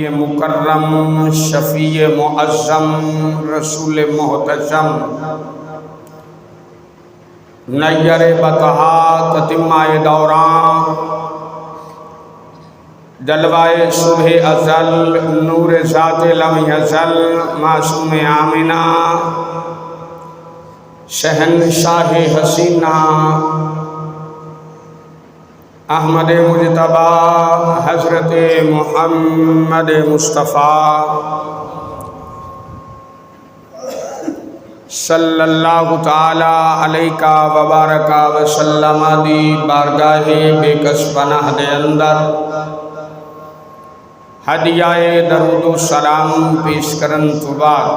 نبی مکرم شفیع معظم رسول محتشم نیر بطحا تتمہ دوران جلوائے صبح ازل نور ذات لم یزل معصوم آمنہ شہنشاہ حسینہ احمد مجتبی حضرت محمد مصطفیٰ صلی اللہ تعالی علیہ وبارک وسلم دی بارگاہ بے کس پناہ دے اندر ہدیہ درود و سلام پیش کرن تو بعد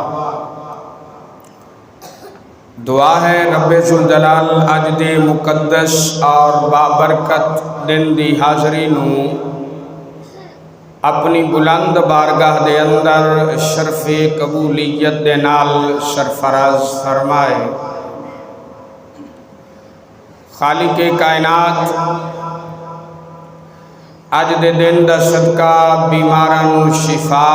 دعا ہے رب ذوالجلال اج دے مقدس اور بابرکت دن دی حاضری نو اپنی بلند بارگاہ دے اندر شرف قبولیت دے نال سرفراز فرمائے۔ خالق کائنات اج دے دن دا صدقہ بیماران شفا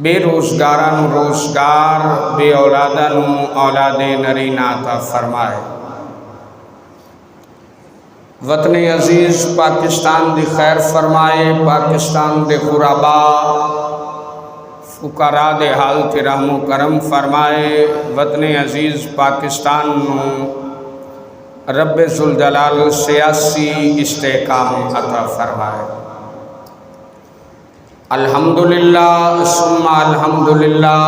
بے روزگاران روزگار بے اولادان اولاد نرین عطا فرمائے۔ وطن عزیز پاکستان دی خیر فرمائے، پاکستان دے غربا فقراء دے حال تے رحم و کرم فرمائے۔ وطن عزیز پاکستان نو رب ذوالجلال سیاسی استحکام عطا فرمائے۔ الحمدللہ ثم الحمدللہ،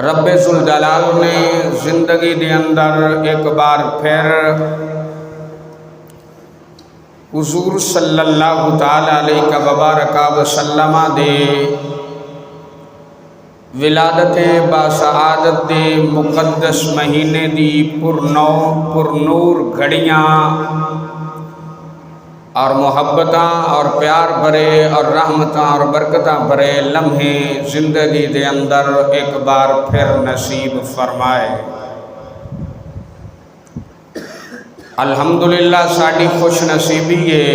رب ذوالجلال نے زندگی دے اندر ایک بار پھر حضور صلی اللہ تعالی علیہ وبارک وسلم دے ولادت باسعادت دے مقدس مہینے دی پرنور گھڑیاں اور محبتاں اور پیار بھرے اور رحمتاں اور برکتاں بھرے لمحے زندگی دے اندر ایک بار پھر نصیب فرمائے۔ الحمدللہ ساڑی خوش نصیبی ہے،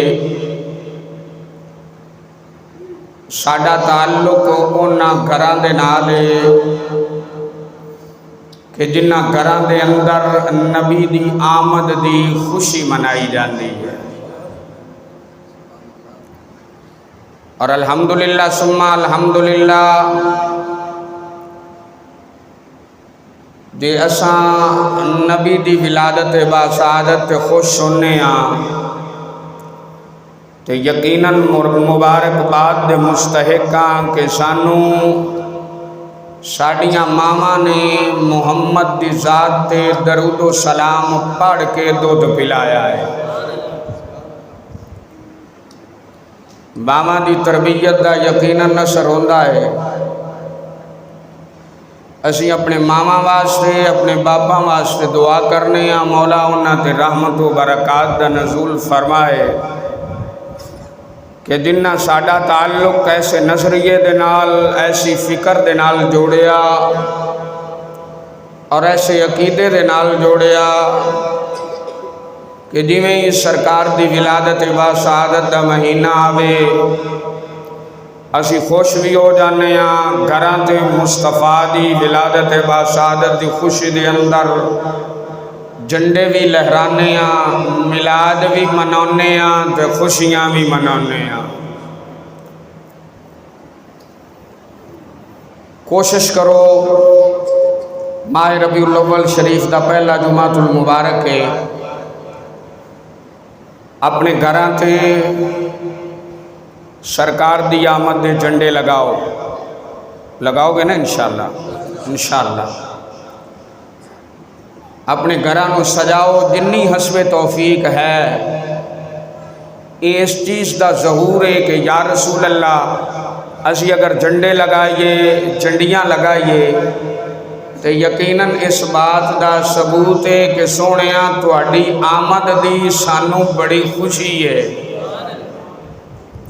ساڑا تعلق اونا گھران دے نالے کہ جنہ گھران دے اندر نبی دی آمد دی خوشی منائی جاندی ہے۔ اور الحمدللہ ثم الحمدللہ جے اساں نبی دی ولادت باسعادت خوش ہونے تے یقیناً مبارکباد دے مستحقاں کہ سانو ساڑیاں ماما نے محمد دی ذات تے درود و سلام پڑھ کے دودھ پلایا ہے۔ ماما دی تربیت دا یقیناً نصر ہوندہ ہے۔ اسی اپنے ماما واسطے اپنے باپا واسطے دعا کرنے ہیں، مولا انہاں تے رحمت و برکات دا نزول فرمائے کہ جنہ ساڑا تعلق ایسے نظریے دے نال ایسی فکر دے نال جوڑیا اور ایسے عقیدے دے نال جوڑیا کہ جی میں اس سرکار دی ولادت باسعادت دا مہینہ آوے اسی خوش بھی ہو جانے ہیں، گھران تے مصطفیٰ دی ولادت باسعادت دی خوشی دے اندر جنڈے بھی لہرانے ہیں، میلاد بھی منانے ہیں تے خوشیاں بھی منانے ہیں۔ کوشش کرو ماہ ربیع الاول شریف دا پہلا جمعۃ المبارک ہے، اپنے گھران تے سرکار دی آمد دے جنڈے لگاؤ گے نا انشاءاللہ اپنے گھران سجاؤ جنی حسب توفیق ہے۔ اس چیز دا ظہور ہے کہ یا رسول اللہ اسی اگر جنڈے لگائیے جنڈیاں لگائیے تو یقیناً اس بات دا ثبوت ہے کہ سونیاں تہاڈی آمد دی سانو بڑی خوشی ہے۔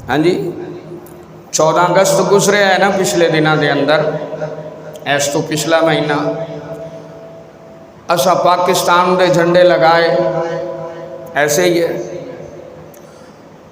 ہاں جی 14 اگست گزرے ہے نا پچھلے دنوں دے اندر، ایس تو پچھلا مہینہ اسا پاکستان دے جھنڈے لگائے، ایسے ہی ہے